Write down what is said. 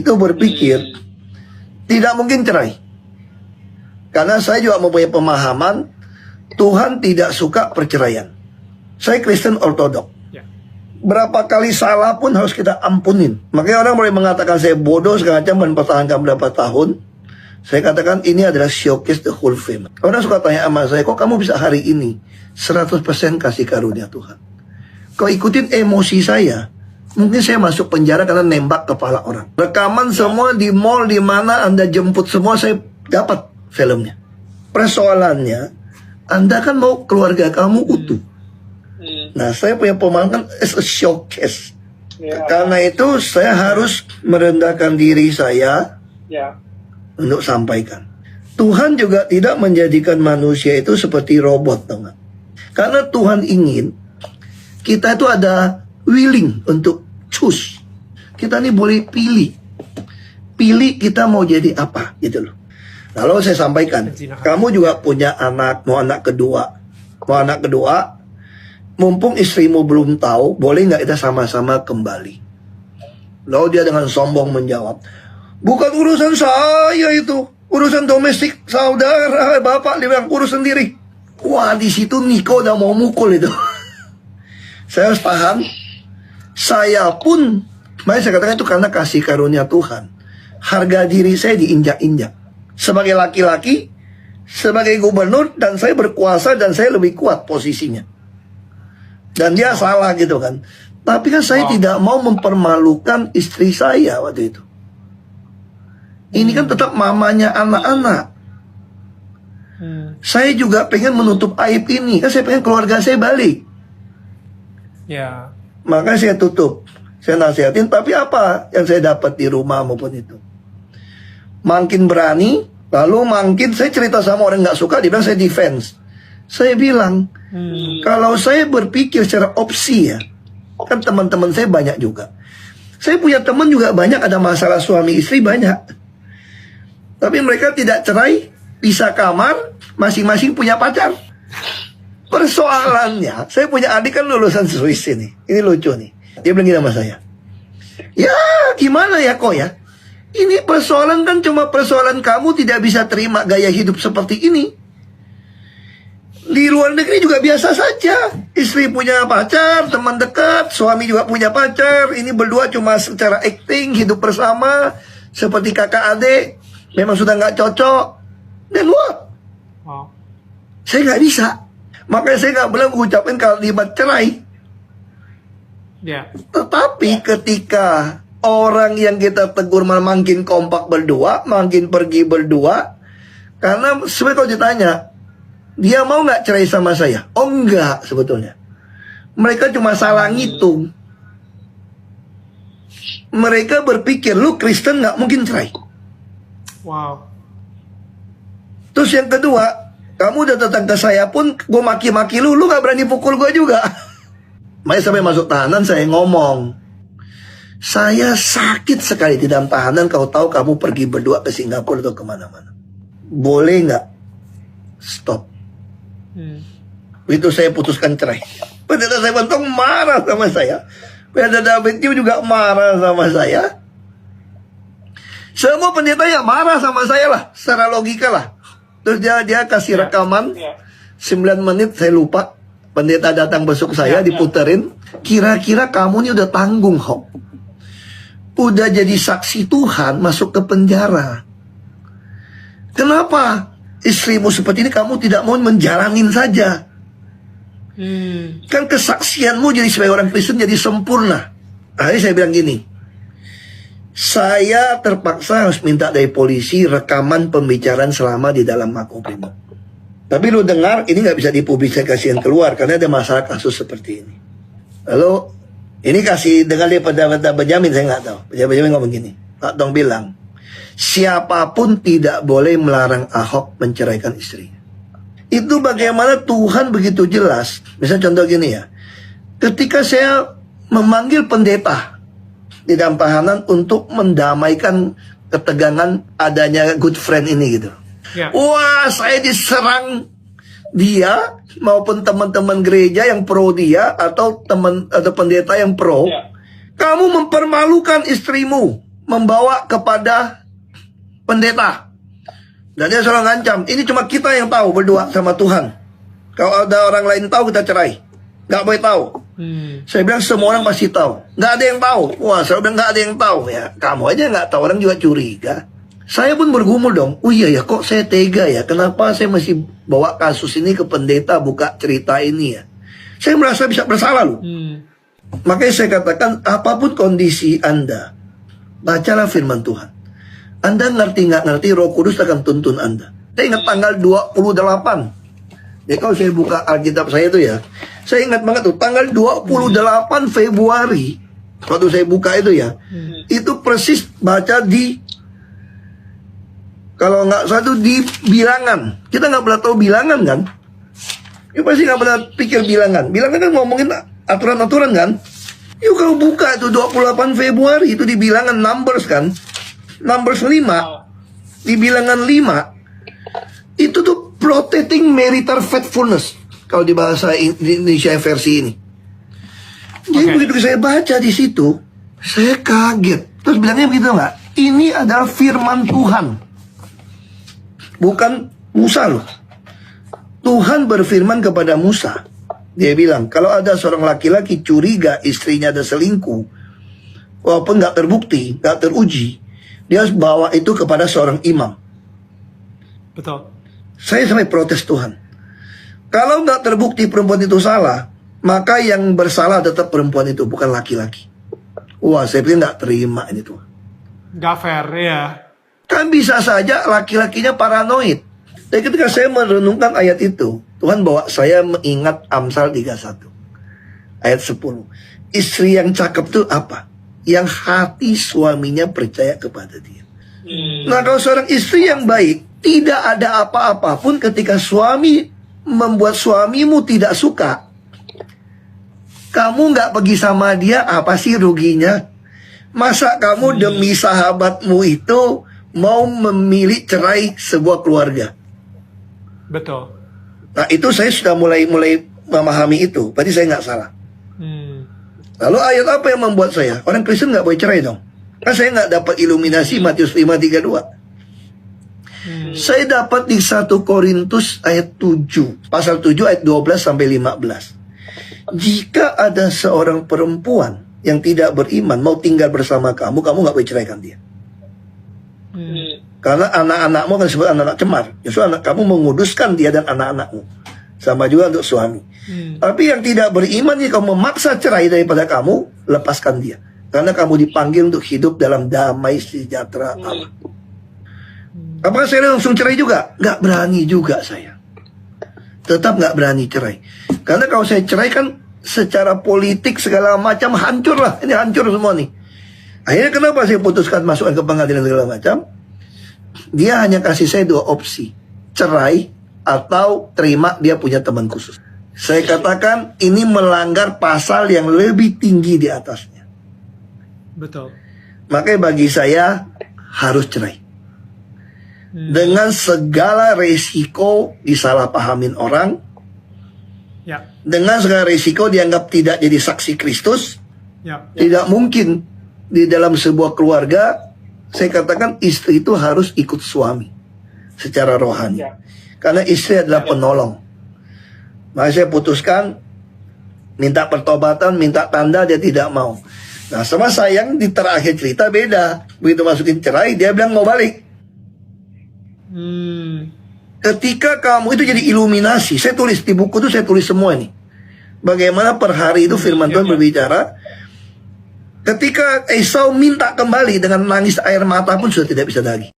itu berpikir tidak mungkin cerai. Karena saya juga mempunyai pemahaman Tuhan tidak suka perceraian. Saya Kristen Ortodok. Berapa kali salah pun harus kita ampunin. Makanya orang boleh mengatakan saya bodoh segala macam dan pertahankan berapa tahun. Saya katakan ini adalah showcase the whole family. Orang suka tanya sama saya, kok kamu bisa hari ini 100% kasih karunia Tuhan? Kalau ikutin emosi saya, mungkin saya masuk penjara karena nembak kepala orang. Rekaman semua di mall, di mana Anda jemput semua, saya dapat filmnya. Persoalannya, Anda kan mau keluarga kamu utuh. Nah, saya punya pemahaman as a showcase. Karena itu saya harus merendahkan diri saya untuk sampaikan. Tuhan juga tidak menjadikan manusia itu seperti robot, teman. Karena Tuhan ingin kita itu ada willing untuk choose. Kita ini boleh pilih. Pilih kita mau jadi apa, gitu loh. Lalu saya sampaikan, kamu juga punya anak, mau anak kedua. Mau anak kedua, mumpung istrimu belum tahu, boleh nggak kita sama-sama kembali? Lalu dia dengan sombong menjawab, bukan urusan saya itu, urusan domestik saudara, bapak. Dia bilang, urus sendiri. Wah, di situ Niko udah mau mukul itu. Saya harus tahan. Saya pun, makanya saya katakan itu karena kasih karunia Tuhan. Harga diri saya diinjak-injak. Sebagai laki-laki, sebagai gubernur, dan saya berkuasa, dan saya lebih kuat posisinya. Dan dia salah gitu kan. Tapi kan saya tidak mau mempermalukan istri saya waktu itu. Ini kan tetap mamanya anak-anak. Saya juga pengen menutup aib ini. Kan saya pengen keluarga saya balik. Makanya saya tutup. Saya nasihatin. Tapi apa yang saya dapat di rumah maupun itu? Makin berani. Lalu makin saya cerita sama orang gak suka. Dia bilang saya defense. Saya bilang, kalau saya berpikir secara opsi ya, kan teman-teman saya banyak juga. Saya punya teman juga banyak ada masalah suami istri banyak. Tapi mereka tidak cerai, pisah kamar, masing-masing punya pacar. Persoalannya, saya punya adik kan lulusan Swiss ini. Ini lucu nih. Dia bilang gini sama saya. Ya, gimana ya kok ya? Ini persoalan kan cuma persoalan kamu tidak bisa terima gaya hidup seperti ini. Di luar negeri juga biasa saja. Istri punya pacar, teman dekat, suami juga punya pacar. Ini berdua cuma secara acting, hidup bersama, seperti kakak adik. Memang sudah nggak cocok. Dan what? Saya nggak bisa. Makanya saya nggak boleh mengucapkan kalimat cerai. Tetapi ketika orang yang kita tegur makin kompak berdua, makin pergi berdua. Karena sebenarnya kalau ditanya, dia mau nggak cerai sama saya? Oh enggak sebetulnya. Mereka cuma salah ngitung. Mereka berpikir lu Kristen nggak mungkin cerai. Terus yang kedua, kamu udah datang ke saya pun gue maki-maki lu nggak berani pukul gue juga. Makanya sampai masuk tahanan saya ngomong, saya sakit sekali di dalam tahanan. Kau tahu kamu pergi berdua ke Singapura atau kemana-mana. Boleh nggak stop? Itu saya putuskan cerai. Pendeta saya Bentong marah sama saya. Pendeta David juga marah sama saya. Semua pendeta ya marah sama saya lah, secara logika lah. Terus dia kasih rekaman 9 menit, saya lupa. Pendeta datang besok saya, diputerin. Kira-kira kamu ini udah tanggung, Hok. Udah jadi saksi Tuhan, masuk ke penjara. Kenapa? Istrimu seperti ini kamu tidak mau menjalanin saja. Kan kesaksianmu jadi sebagai orang Kristen jadi sempurna. Akhirnya saya bilang gini, saya terpaksa harus minta dari polisi rekaman pembicaraan selama di dalam Makobrimob. Tapi lu dengar, ini nggak bisa dipublikasikan keluar karena ada masalah kasus seperti ini. Lalu ini kasih dengar daripada Benjamin, saya nggak tahu. Benjamin ngomong gini, Pak Tong bilang, siapapun tidak boleh melarang Ahok menceraikan istrinya. Itu bagaimana Tuhan begitu jelas. Misalnya contoh gini ya. Ketika saya memanggil pendeta di dalam tahanan untuk mendamaikan ketegangan adanya good friend ini gitu. Wah, saya diserang dia maupun teman-teman gereja yang pro dia atau pendeta yang pro. Kamu mempermalukan istrimu, membawa kepada pendeta. Dan dia selalu ngancam, ini cuma kita yang tahu berdua sama Tuhan. Kalau ada orang lain tahu, kita cerai. Nggak boleh tahu. Saya bilang semua orang pasti tahu. Nggak ada yang tahu. Wah, saya bilang nggak ada yang tahu. Ya, kamu aja nggak tahu, orang juga curiga. Saya pun bergumul dong. Oh iya ya, kok saya tega ya? Kenapa saya masih bawa kasus ini ke pendeta, buka cerita ini ya? Saya merasa bisa bersalah loh. Makanya saya katakan, apapun kondisi Anda, bacalah firman Tuhan. Anda ngerti nggak ngerti, Roh Kudus akan tuntun Anda. Saya ingat tanggal 28. Ya kalau saya buka Alkitab saya itu ya, saya ingat banget tuh, tanggal 28 Februari, waktu saya buka itu ya, itu persis baca di, kalau nggak salah di bilangan. Kita nggak pernah tahu bilangan kan? Ya pasti nggak pernah pikir bilangan. Bilangan kan ngomongin aturan-aturan kan? Yuk kalau buka itu 28 Februari, itu di bilangan numbers kan? Numbers 5, di bilangan 5, itu tuh protecting marital faithfulness. Kalau di bahasa Indonesia versi ini. Jadi begitu saya baca di situ, saya kaget. Terus bilangnya begitu nggak? Ini adalah firman Tuhan. Bukan Musa loh. Tuhan berfirman kepada Musa. Dia bilang, kalau ada seorang laki-laki curiga istrinya ada selingkuh, walaupun nggak terbukti, nggak teruji, dia harus bawa itu kepada seorang imam. Betul. Saya sampai protes Tuhan. Kalau nggak terbukti perempuan itu salah, maka yang bersalah tetap perempuan itu, bukan laki-laki. Wah, saya pikir nggak terima ini Tuhan. Nggak fair ya. Kan bisa saja laki-lakinya paranoid. Dan ketika saya merenungkan ayat itu, Tuhan bawa saya mengingat Amsal 31. Ayat 10. Istri yang cakep itu apa? Yang hati suaminya percaya kepada dia. Nah, kalau seorang istri yang baik, tidak ada apa-apa pun ketika suami membuat suamimu tidak suka. Kamu nggak pergi sama dia, apa sih ruginya? Masa kamu demi sahabatmu itu mau memilih cerai sebuah keluarga? Betul. Nah, itu saya sudah mulai memahami itu. Berarti saya nggak salah. Lalu ayat apa yang membuat saya? Orang Kristen nggak boleh cerai dong. Kan saya nggak dapat iluminasi Matius 5:32. Saya dapat di 1 Korintus ayat 7. Pasal 7 ayat 12 sampai 15. Jika ada seorang perempuan yang tidak beriman mau tinggal bersama kamu, kamu nggak boleh ceraikan dia. Karena anak-anakmu akan disebut anak-anak cemar. Justru anak kamu menguduskan dia dan anak-anakmu. Sama juga untuk suami. Tapi yang tidak beriman, jika kamu memaksa cerai daripada kamu, lepaskan dia. Karena kamu dipanggil untuk hidup dalam damai sejahtera Allah. Apakah saya langsung cerai juga? Nggak berani juga saya. Tetap nggak berani cerai. Karena kalau saya cerai kan secara politik segala macam hancur lah. Ini hancur semua nih. Akhirnya kenapa saya putuskan masukkan ke pengadilan segala macam? Dia hanya kasih saya 2 opsi. Cerai atau terima dia punya teman khusus. Saya katakan ini melanggar pasal yang lebih tinggi di atasnya. Betul. Makanya bagi saya harus cerai. Dengan segala resiko disalahpahamin orang. Ya. Dengan segala resiko dianggap tidak jadi saksi Kristus. Ya. Tidak mungkin di dalam sebuah keluarga. Saya katakan istri itu harus ikut suami secara rohani. Karena istri adalah penolong. Maka saya putuskan minta pertobatan, minta tanda, dia tidak mau. Nah, sama sayang di terakhir cerita beda. Begitu masukin cerai, dia bilang mau balik. Ketika kamu itu jadi iluminasi. Saya tulis di buku itu, saya tulis semua nih. Bagaimana per hari itu firman Tuhan berbicara. Ketika Esau minta kembali dengan nangis air mata pun sudah tidak bisa lagi.